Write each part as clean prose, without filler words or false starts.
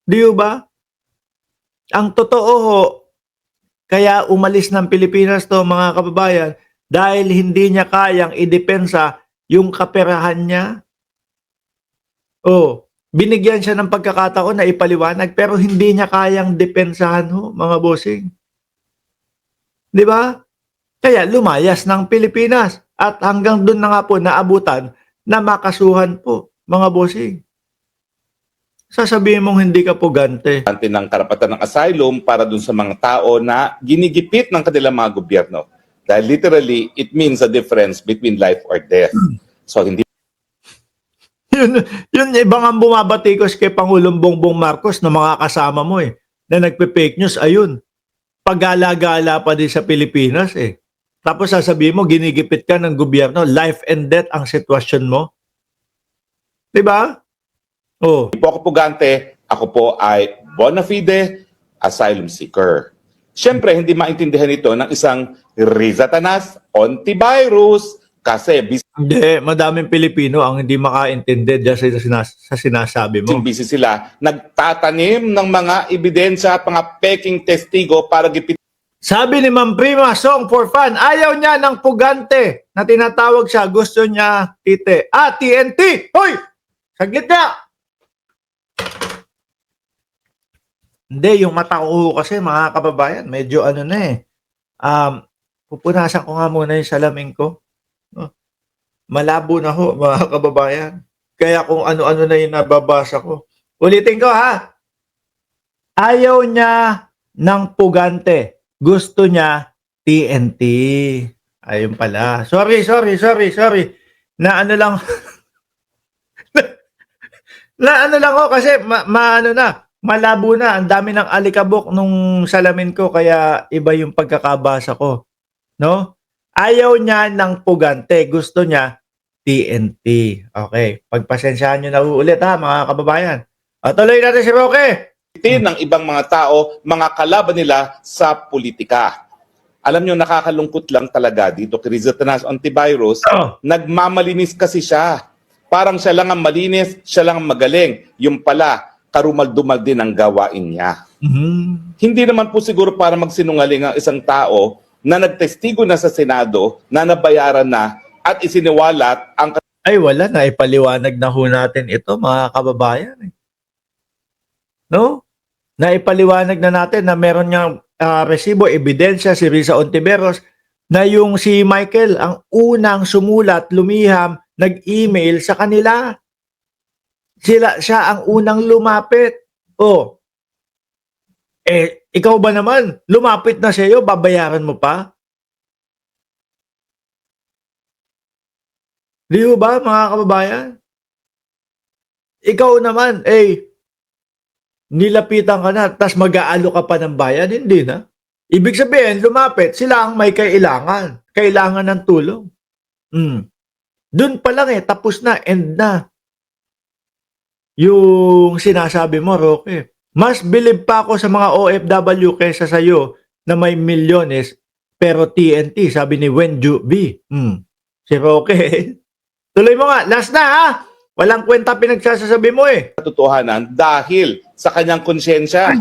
Di ba? Ang totoo ho, kaya umalis ng Pilipinas 'to mga kababayan, dahil hindi niya kayang idepensa yung kaperahan niya. Binigyan siya ng pagkakataon na ipaliwanag pero hindi niya kayang depensahan ho, mga bossing. 'Di ba? Kaya lumayas ng Pilipinas at hanggang dun na nga po naabutan na makasuhan po, mga bossing. Sasabihin mong hindi ka pugante. ng karapatan ng asylum para dun sa mga tao na ginigipit ng kanilang mga gobyerno. Dahil literally, it means a difference between life or death. So hindi Yun ibang ang bumabatikos kay Pangulong Bongbong Marcos na mga kasama mo na nagpe-fake news, ayun. Pagala-gala pa din sa Pilipinas Tapos sasabihin mo, ginigipit ka ng gobyerno, life and death ang sitwasyon mo. Diba? po ako pugante, ako po ay bona fide asylum seeker. Siyempre, hindi maintindihan ito ng isang Rizatanas antivirus kasi Hindi, madaming Pilipino ang hindi makaintindi dyan sa sinasabi mo. busy sila, nagtatanim ng mga ebidensya at mga peking testigo para gipit. Sabi ni Ma'am Prima, song for fun, ayaw niya ng pugante na tinatawag siya, gusto niya tite. TNT! Hoy! Saglit na! Hindi, yung mata ko kasi mga kababayan, medyo ano na pupunasan ko nga muna yung salamin ko. Malabo na ho, mga kababayan. Kaya kung ano-ano na yung nababasa ko. Ulitin ko ha. Ayaw niya ng pugante. Gusto niya TNT. Ayun pala. Sorry. Na ano lang. na ano lang ho kasi malabo na. Ang dami ng alikabok nung salamin ko kaya iba yung pagkakabasa ko. No? Ayaw niya ng pugante. Gusto niya TNT. Okay. Pagpasensyahan nyo na ulit ha, mga kababayan. Tuloy natin si Roque. ng ibang mga tao, mga kalaban nila sa politika. Alam nyo, nakakalungkot lang talaga dito kay Rizatanas antivirus, nagmamalinis kasi siya. Parang siya lang ang malinis, siya lang ang magaling. Yung pala, karumal-dumal din ang gawain niya. Hindi naman po siguro para magsinungaling ang isang tao na nagtestigo na sa Senado, na nabayaran na at isiniwalat ang... Ay wala na, ipaliwanag na ho natin ito mga kababayan. No? Naipaliwanag na natin na meron niyang resibo, ebidensya si Riza Ontiveros na yung si Michael ang unang sumulat, lumiham, nag-email sa kanila. Siya ang unang lumapit. Ikaw ba naman, lumapit na siya, babayaran mo pa? Di ba mga kababayan? Ikaw naman, nilapitan ka na, tas mag-aalo ka pa ng bayan, hindi na. Ibig sabihin, lumapit, sila ang may kailangan. Kailangan ng tulong. Doon pa lang tapos na, end na. Yung sinasabi mo, Roque, mas believe pa ako sa mga OFW kaysa sa iyo na may milyones, pero TNT, sabi ni Wenju B. Si Roque, tuloy mo nga, last na ha! Walang kwenta pinagsasabi mo katotohanan dahil sa kanyang konsyensya.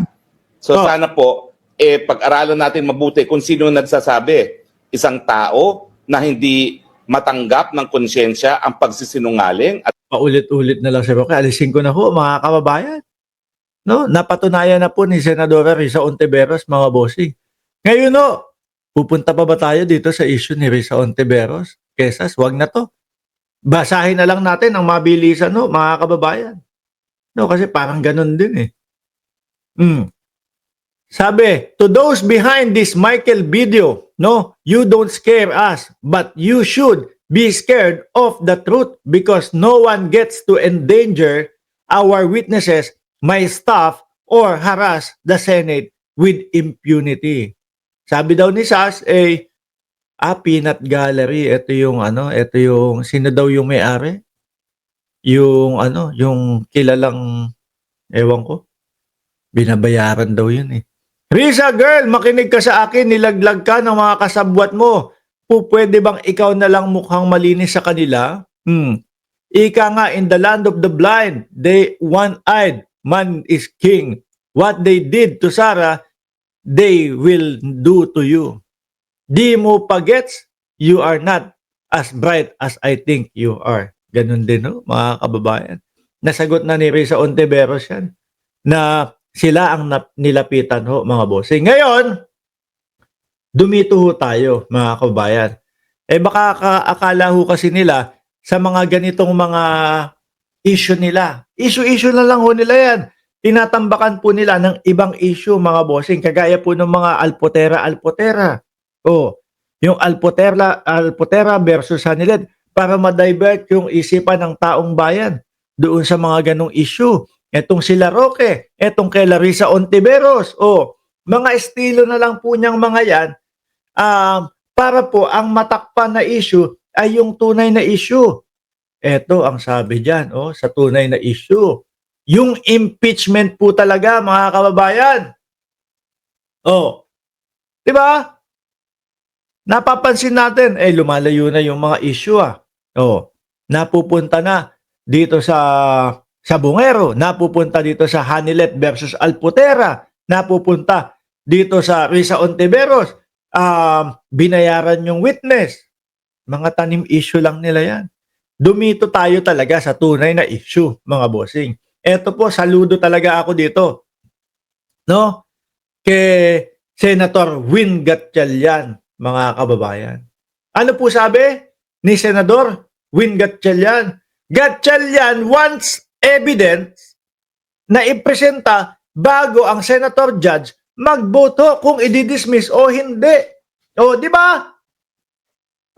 So sana po, pag-aralan natin mabuti kung sino nagsasabi. Isang tao na hindi matanggap ng konsyensya ang pagsisinungaling. At paulit-ulit na lang si Roque. Alisin ko na ho, mga kababayan. No? Napatunayan na po ni Senadora Riza Ontiveros, mga bossing. Ngayon pupunta pa ba tayo dito sa issue ni Riza Ontiveros? Kesas, wag na to. Basahin na lang natin ang mabilisan mga kababayan. No, kasi parang ganun din Sabi, to those behind this Michael video, you don't scare us, but you should be scared of the truth because no one gets to endanger our witnesses, my staff, or harass the Senate with impunity. Sabi daw ni Sas, Peanut Gallery, ito yung sino daw yung may-ari? Yung yung kilalang, ewan ko, binabayaran daw yun Riza girl, makinig ka sa akin, nilaglag ka ng mga kasabwat mo. Pwede bang ikaw na lang mukhang malinis sa kanila? Ika nga, in the land of the blind, they one-eyed, man is king. What they did to Sarah, they will do to you. Di mo pagets, you are not as bright as I think you are. Ganun din, no, mga kababayan. Nasagot na ni Risa Ontiveros yan na sila ang nilapitan ho, mga bossing. Ngayon, dumito ho tayo, mga kababayan. Baka akala ho kasi nila sa mga ganitong mga issue nila. Issue na lang ho nila yan. Tinatambakan po nila ng ibang issue, mga bossing. Kagaya po ng mga Alpotera. Yung Alpotera versus Hanilet para ma-divert yung isipan ng taong bayan doon sa mga ganong issue. Etong sila Roque, etong kay Larissa Ontiveros. Mga estilo na lang po niyang mga yan para po ang matakpan na issue ay yung tunay na issue. Eto ang sabi diyan, sa tunay na issue. Yung impeachment po talaga, mga kababayan. Di ba? Napapansin natin, lumalayo na yung mga issue. Napupunta na dito sa Bungero, napupunta dito sa Hanilet versus Alpotera, napupunta dito sa Risa Ontiveros, binayaran yung witness. Mga tanim issue lang nila yan. Dumito tayo talaga sa tunay na issue, mga bossing. Eto po, saludo talaga ako dito. No? Kay Senator Win Gatchalian, mga kababayan. Ano po sabi ni Senador Win Gatchalian? Gatchalian wants evidence na ipresenta bago ang senator judge magboto kung i-dismiss o hindi. Di ba?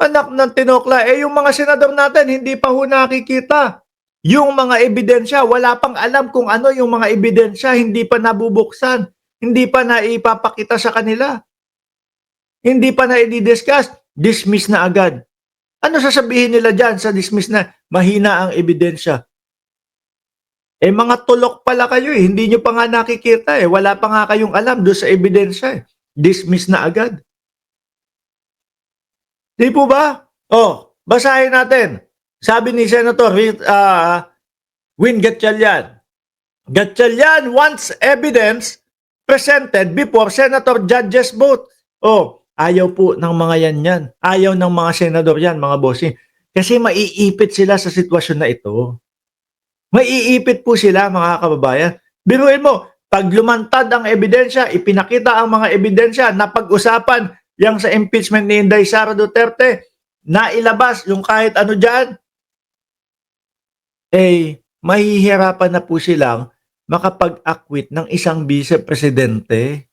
Anak ng tinokla, yung mga senador natin hindi pa ho nakikita. Yung mga ebidensya, wala pang alam kung ano yung mga ebidensya, hindi pa nabubuksan, hindi pa naipapakita sa kanila. Hindi pa na i-discuss, dismiss na agad. Ano sasabihin nila dyan sa dismiss na mahina ang ebidensya? Mga tulok pala kayo hindi nyo pa nga nakikita wala pa nga kayong alam doon sa ebidensya Dismiss na agad. Di po ba? Basahin natin. Sabi ni Senator Win Gatchalian. Gatchalian wants evidence presented before Senator judges vote. Ayaw po ng mga yan. Ayaw ng mga senador yan, mga bossing. Kasi maiipit sila sa sitwasyon na ito. Maiipit po sila, mga kababayan. Biruin mo, pag lumantad ang ebidensya, ipinakita ang mga ebidensya na pag-usapan yang sa impeachment ni Inday Sara Duterte, nailabas yung kahit ano dyan, mahihirapan na po silang makapag-acquit ng isang vice-presidente.